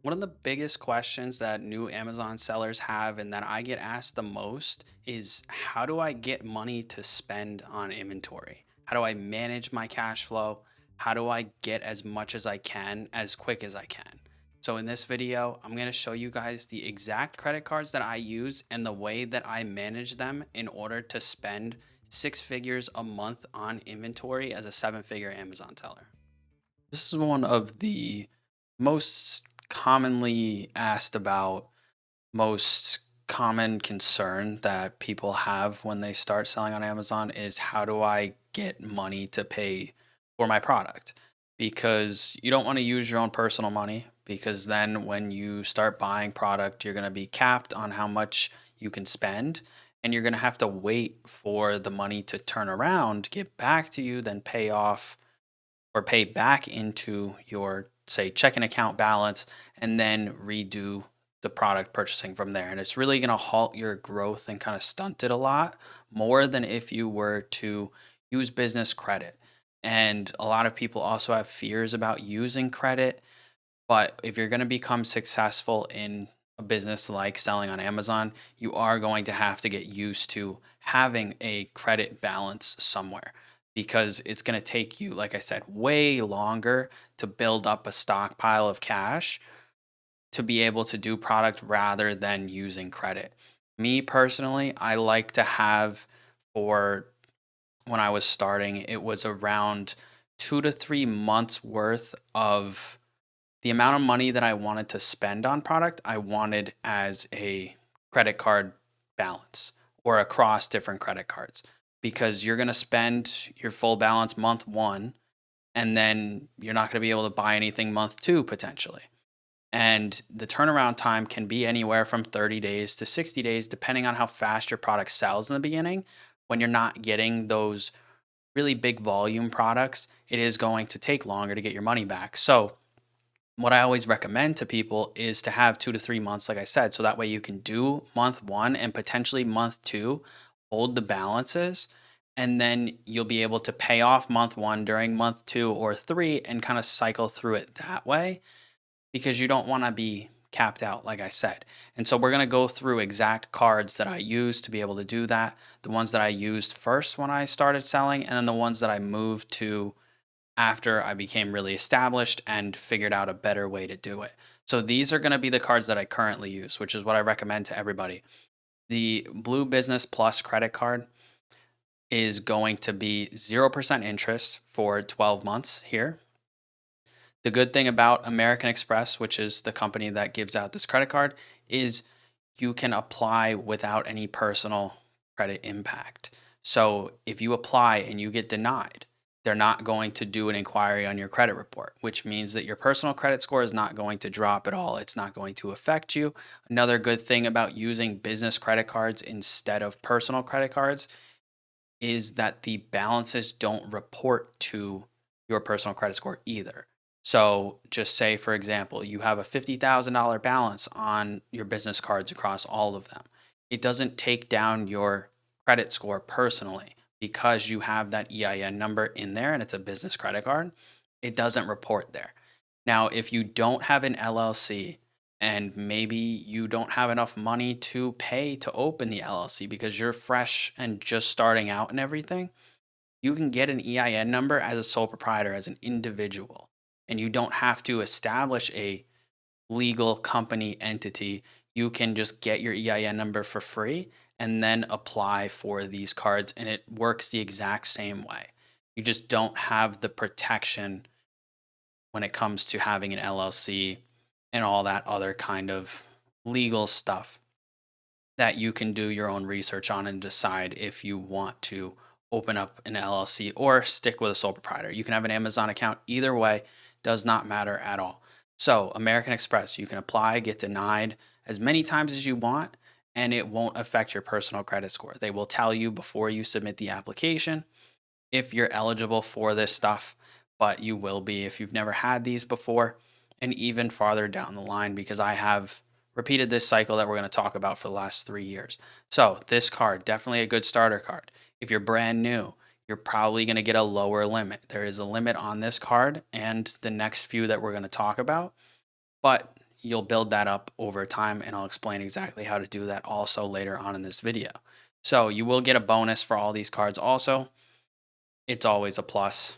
One of the biggest questions that new Amazon sellers have and that I get asked the most is how do I get money to spend on inventory? How do I manage my cash flow? How do I get as much as I can as quick as I can? So, in this video, I'm going to show you guys the exact credit cards that I use and the way that I manage them in order to spend six figures a month on inventory as a seven-figure Amazon seller. This is one of the most commonly asked about, most common concern that people have when they start selling on Amazon is how do I get money to pay for my product? Because you don't want to use your own personal money because then when you start buying product, you're going to be capped on how much you can spend and you're going to have to wait for the money to turn around, get back to you, then pay off or pay back into your, say, checking account balance and then redo the product purchasing from there. And it's really going to halt your growth and kind of stunt it a lot more than if you were to use business credit. And a lot of people also have fears about using credit. But if you're going to become successful in a business like selling on Amazon, you are going to have to get used to having a credit balance somewhere because it's going to take you, like I said, way longer to build up a stockpile of cash to be able to do product rather than using credit. Me personally, I like to have for when I was starting, it was around 2 to 3 months worth of the amount of money that I wanted to spend on product, I wanted as a credit card balance or across different credit cards because you're going to spend your full balance month one and then you're not going to be able to buy anything month two potentially. And the turnaround time can be anywhere from 30 days to 60 days, depending on how fast your product sells in the beginning. When you're not getting those really big volume products, it is going to take longer to get your money back. So, what I always recommend to people is to have 2 to 3 months, like I said, so that way you can do month one and potentially month two, hold the balances, and then you'll be able to pay off month one during month two or three and kind of cycle through it that way because you don't want to be capped out, like I said. And so we're going to go through exact cards that I use to be able to do that, the ones that I used first when I started selling, and then the ones that I moved to after I became really established and figured out a better way to do it. So these are going to be the cards that I currently use, which is what I recommend to everybody. The Blue Business Plus credit card is going to be 0% interest for 12 months here. The good thing about American Express, which is the company that gives out this credit card, is you can apply without any personal credit impact. So if you apply and you get denied, they're not going to do an inquiry on your credit report, which means that your personal credit score is not going to drop at all. It's not going to affect you. Another good thing about using business credit cards instead of personal credit cards is that the balances don't report to your personal credit score either. So, just say, for example, you have a $50,000 balance on your business cards across all of them. It doesn't take down your credit score personally because you have that EIN number in there and it's a business credit card. It doesn't report there. Now, if you don't have an LLC and maybe you don't have enough money to pay to open the LLC because you're fresh and just starting out and everything, you can get an EIN number as a sole proprietor, as an individual, and you don't have to establish a legal company entity. You can just get your EIN number for free and then apply for these cards, and it works the exact same way. You just don't have the protection when it comes to having an LLC and all that other kind of legal stuff that you can do your own research on and decide if you want to open up an LLC or stick with a sole proprietor. You can have an Amazon account. Either way, does not matter at all. So, American Express, you can apply, get denied as many times as you want, and it won't affect your personal credit score. They will tell you before you submit the application if you're eligible for this stuff, but you will be if you've never had these before, and even farther down the line because I have repeated this cycle that we're going to talk about for the last 3 years. So, this card, definitely a good starter card. If you're brand new, you're probably going to get a lower limit. There is a limit on this card and the next few that we're going to talk about, but you'll build that up over time, and I'll explain exactly how to do that also later on in this video. So you will get a bonus for all these cards also. It's always a plus.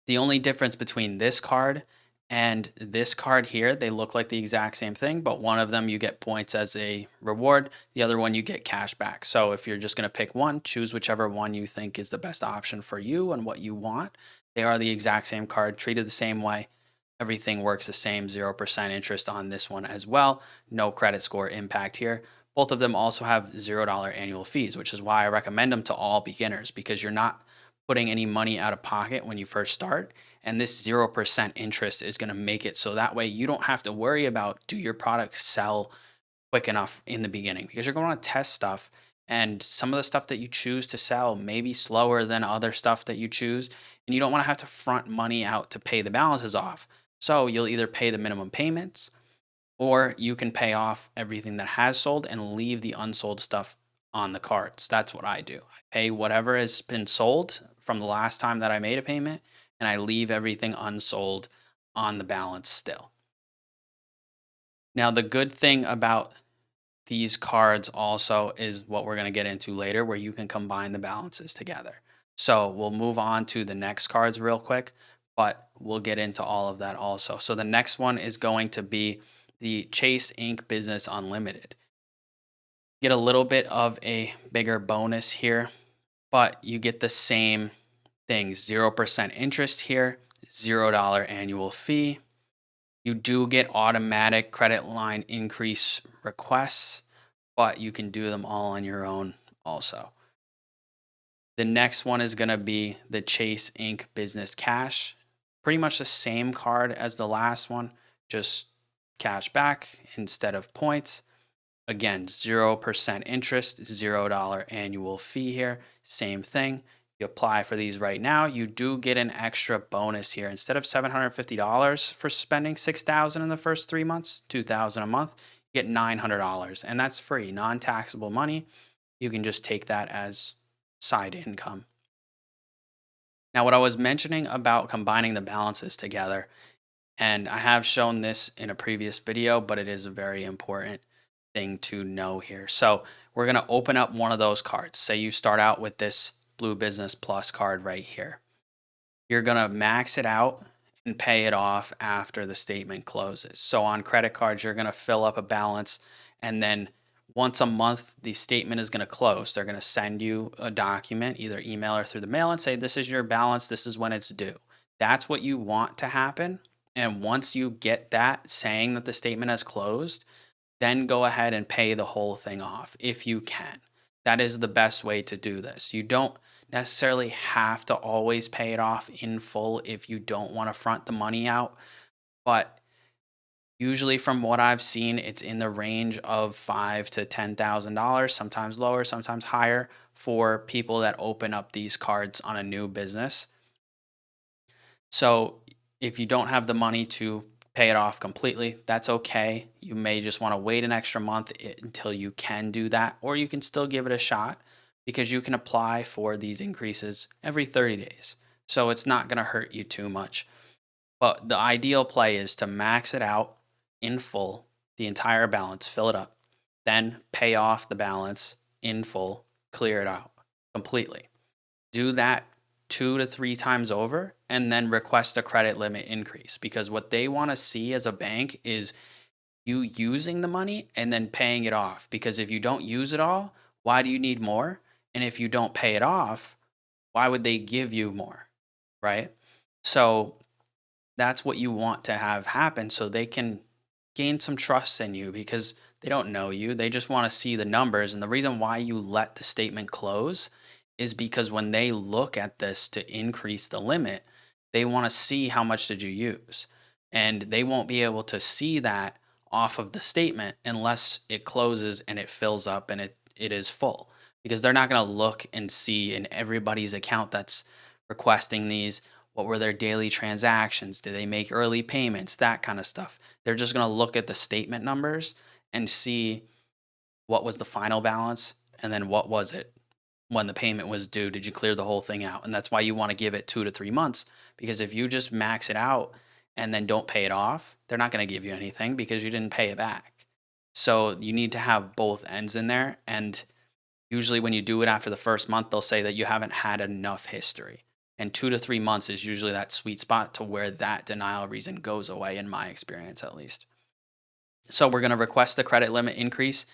The only difference between this card and this card here, they look like the exact same thing, but one of them you get points as a reward, the other one you get cash back. So if you're just going to pick one, choose whichever one you think is the best option for you and what you want. They are the exact same card, treated the same way. Everything works the same, 0% interest on this one as well. No credit score impact here. Both of them also have $0 annual fees, which is why I recommend them to all beginners, because you're not putting any money out of pocket when you first start. And this 0% interest is going to make it so that way you don't have to worry about, do your products sell quick enough in the beginning, because you're going to test stuff, and some of the stuff that you choose to sell may be slower than other stuff that you choose, and you don't want to have to front money out to pay the balances off. So you'll either pay the minimum payments, or you can pay off everything that has sold and leave the unsold stuff on the cards. That's what I do. I pay whatever has been sold from the last time that I made a payment, and I leave everything unsold on the balance still. Now, the good thing about these cards also is what we're going to get into later, where you can combine the balances together. So we'll move on to the next cards real quick, but we'll get into all of that also. So the next one is going to be the Chase Inc. Business Unlimited. Get a little bit of a bigger bonus here, but you get the same things, 0% interest here, $0 annual fee. You do get automatic credit line increase requests, but you can do them all on your own also. The next one is going to be the Chase Inc. Business Cash. Pretty much the same card as the last one, just cash back instead of points. Again, 0% interest, $0 annual fee here. Same thing. You apply for these right now. You do get an extra bonus here. Instead of $750 for spending $6,000 in the first 3 months, $2,000 a month, you get $900. And that's free, non-taxable money. You can just take that as side income. Now, what I was mentioning about combining the balances together, and I have shown this in a previous video, but it is a very important thing to know here. So we're going to open up one of those cards. Say you start out with this Blue Business Plus card right here. You're going to max it out and pay it off after the statement closes. So on credit cards, you're going to fill up a balance, and then once a month, the statement is going to close. They're going to send you a document, either email or through the mail, and say, this is your balance, this is when it's due. That's what you want to happen. And once you get that saying that the statement has closed, then go ahead and pay the whole thing off if you can. That is the best way to do this. You don't necessarily have to always pay it off in full if you don't want to front the money out, but usually from what I've seen, it's in the range of $5,000 to $10,000, sometimes lower, sometimes higher, for people that open up these cards on a new business. So if you don't have the money to pay it off completely, that's okay. You may just want to wait an extra month until you can do that, or you can still give it a shot, because you can apply for these increases every 30 days. So it's not going to hurt you too much. But the ideal play is to max it out in full, the entire balance, fill it up, then pay off the balance in full, clear it out completely. Do that 2 to 3 times over, and then request a credit limit increase, because what they want to see as a bank is you using the money and then paying it off. Because if you don't use it all, why do you need more? And if you don't pay it off, why would they give you more? Right? So that's what you want to have happen, so they can gain some trust in you, because they don't know you. They just want to see the numbers. And the reason why you let the statement close is because when they look at this to increase the limit, they want to see how much did you use. And they won't be able to see that off of the statement unless it closes and it fills up and it is full. Because they're not going to look and see in everybody's account that's requesting these, what were their daily transactions? Did they make early payments? That kind of stuff. They're just going to look at the statement numbers and see what was the final balance, and then what was it when the payment was due. Did you clear the whole thing out? And that's why you want to give it 2 to 3 months, because if you just max it out and then don't pay it off, they're not going to give you anything because you didn't pay it back. So you need to have both ends in there. And usually, when you do it after the first month, they'll say that you haven't had enough history. And 2 to 3 months is usually that sweet spot to where that denial reason goes away, in my experience at least. So we're going to request the credit limit increase.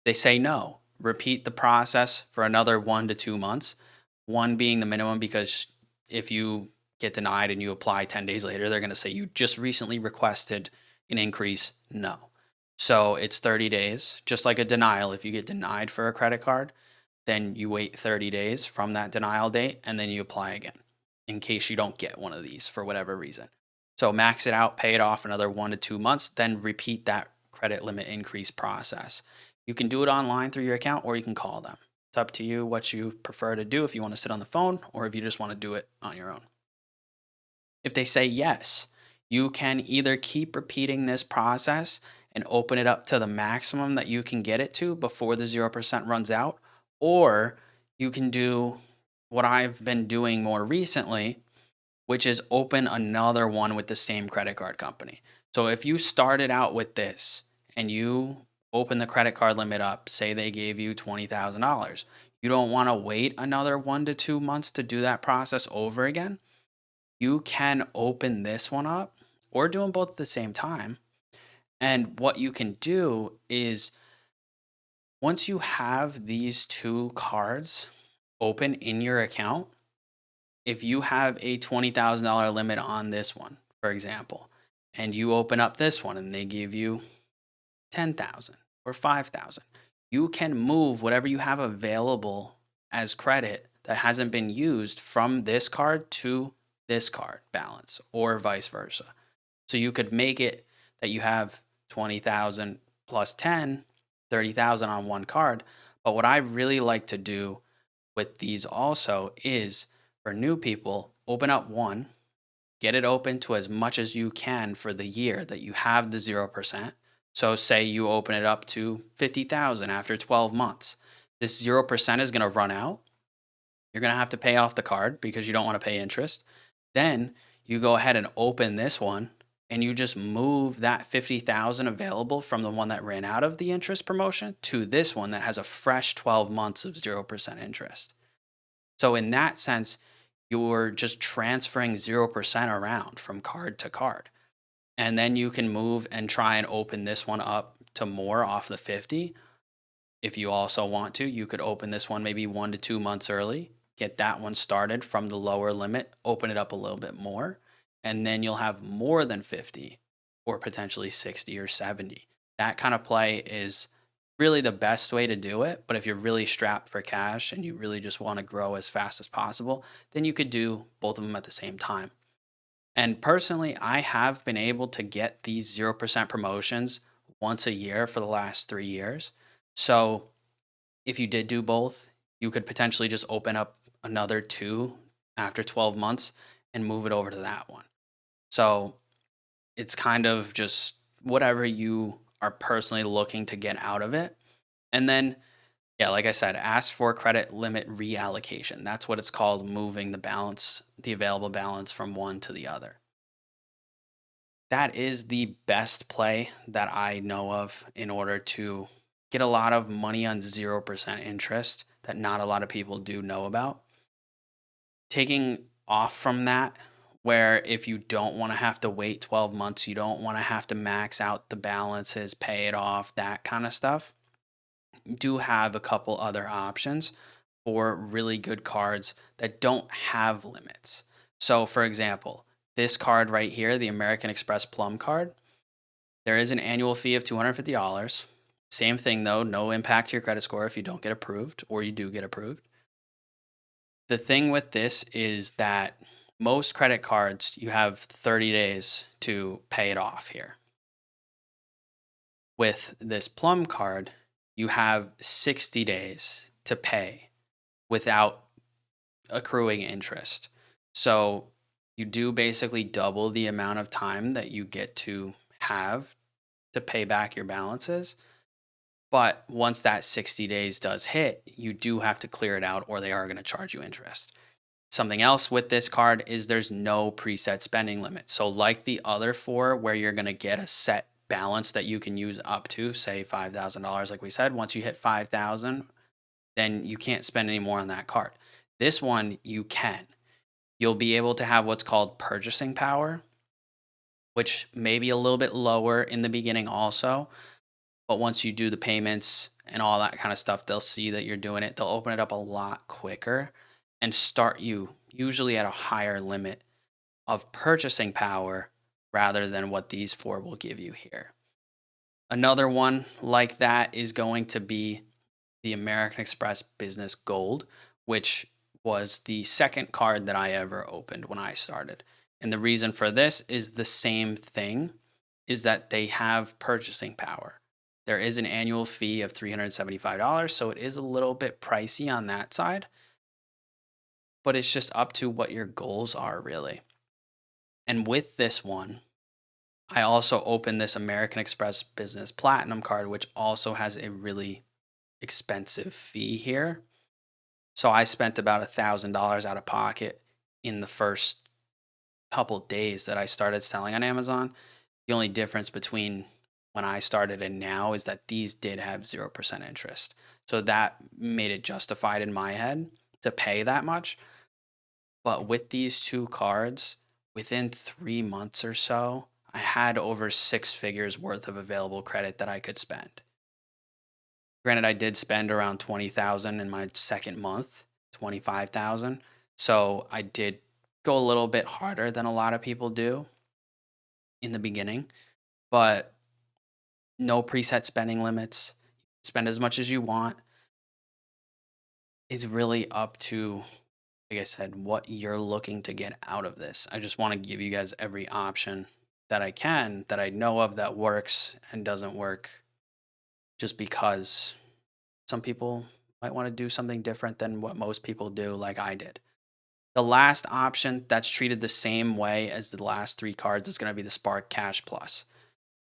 They say no. Repeat the process for another 1 to 2 months, one being the minimum because if you get denied and you apply 10 days later, they're going to say you just recently requested an increase. No. So it's 30 days, just like a denial. If you get denied for a credit card, then you wait 30 days from that denial date and then you apply again in case you don't get one of these for whatever reason. So max it out, pay it off another 1 to 2 months, then repeat that credit limit increase process. You can do it online through your account or you can call them. It's up to you what you prefer to do, if you want to sit on the phone or if you just want to do it on your own. If they say yes, you can either keep repeating this process and open it up to the maximum that you can get it to before the 0% runs out, or you can do what I've been doing more recently, which is open another one with the same credit card company. So if you started out with this and you open the credit card limit up, say they gave you $20,000, you don't want to wait another 1 to 2 months to do that process over again. You can open this one up or do them both at the same time. And what you can do is once you have these two cards open in your account, if you have a $20,000 limit on this one, for example, and you open up this one and they give you 10,000 or 5,000, you can move whatever you have available as credit that hasn't been used from this card to this card balance or vice versa. So you could make it that you have 20,000 plus 10, 30,000 on one card. But what I really like to do with these also is for new people, open up one, get it open to as much as you can for the year that you have the 0%. So say you open it up to 50,000 after 12 months. This 0% is going to run out. You're going to have to pay off the card because you don't want to pay interest. Then you go ahead and open this one and you just move that 50,000 available from the one that ran out of the interest promotion to this one that has a fresh 12 months of 0% interest. So in that sense, you're just transferring 0% around from card to card. And then you can move and try and open this one up to more off the 50. If you also want to, you could open this one maybe 1 to 2 months early, get that one started from the lower limit, open it up a little bit more, and then you'll have more than 50 or potentially 60 or 70. That kind of play is really the best way to do it. But if you're really strapped for cash and you really just want to grow as fast as possible, then you could do both of them at the same time. And personally, I have been able to get these 0% promotions once a year for the last 3 years. So if you did do both, you could potentially just open up another two after 12 months and move it over to that one. So it's kind of just whatever you are personally looking to get out of it. And then, yeah, like I said, ask for credit limit reallocation. That's what it's called, moving the balance, the available balance from one to the other. That is the best play that I know of in order to get a lot of money on 0% interest that not a lot of people do know about. Taking off from that, where if you don't want to have to wait 12 months, you don't want to have to max out the balances, pay it off, that kind of stuff, you do have a couple other options for really good cards that don't have limits. So, for example, this card right here, the American Express Plum card, there is an annual fee of $250. Same thing though, no impact to your credit score if you don't get approved or you do get approved. The thing with this is that most credit cards, you have 30 days to pay it off here. With this Plum card, you have 60 days to pay without accruing interest. So you do basically double the amount of time that you get to have to pay back your balances. But once that 60 days does hit, you do have to clear it out or they are going to charge you interest. Something else with this card is there's no preset spending limit. So like the other four where you're going to get a set balance that you can use up to, say $5,000 like we said, once you hit 5,000, then you can't spend any more on that card. This one you can. You'll be able to have what's called purchasing power, which may be a little bit lower in the beginning also, but once you do the payments and all that kind of stuff, they'll see that you're doing it. They'll open it up a lot quicker and start you usually at a higher limit of purchasing power rather than what these four will give you here. Another one like that is going to be the American Express Business Gold, which was the second card that I ever opened when I started. And the reason for this is the same thing, is that they have purchasing power. There is an annual fee of $375, so it is a little bit pricey on that side, but it's just up to what your goals are really. And with this one, I also opened this American Express Business Platinum card, which also has a really expensive fee here. So I spent about $1,000 out of pocket in the first couple days that I started selling on Amazon. The only difference between when I started and now is that these did have 0% interest. So that made it justified in my head to pay that much. But with these two cards, within 3 months or so, I had over 6 figures worth of available credit that I could spend. Granted, I did spend around 20,000 in my second month, 25,000. So I did go a little bit harder than a lot of people do in the beginning, but no preset spending limits. Spend as much as you want. It's really up to, like I said, what you're looking to get out of this. I just want to give you guys every option that I can, that I know of, that works and doesn't work, just because some people might want to do something different than what most people do, like I did. The last option that's treated the same way as the last three cards is going to be the Spark Cash Plus.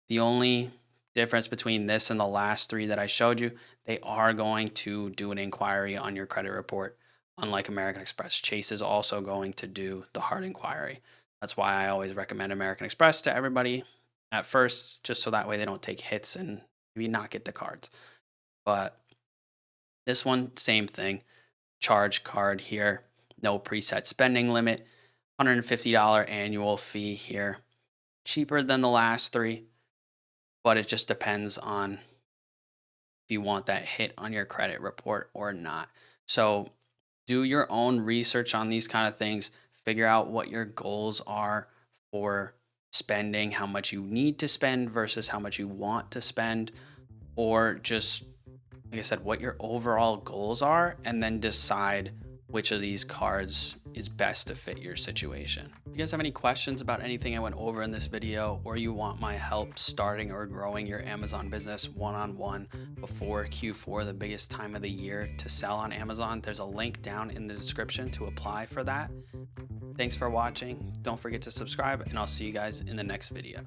The only difference between this and the last three that I showed you, they are going to do an inquiry on your credit report. Unlike American Express, Chase is also going to do the hard inquiry. That's why I always recommend American Express to everybody at first, just so that way they don't take hits and maybe not get the cards. But this one, same thing. Charge card here, no preset spending limit, $150 annual fee here. Cheaper than the last three, but it just depends on if you want that hit on your credit report or not. So do your own research on these kind of things. Figure out what your goals are for spending, how much you need to spend versus how much you want to spend, or just, like I said, what your overall goals are, and then decide which of these cards is best to fit your situation. If you guys have any questions about anything I went over in this video, or you want my help starting or growing your Amazon business one-on-one before Q4, the biggest time of the year to sell on Amazon, there's a link down in the description to apply for that. Thanks for watching. Don't forget to subscribe, and I'll see you guys in the next video.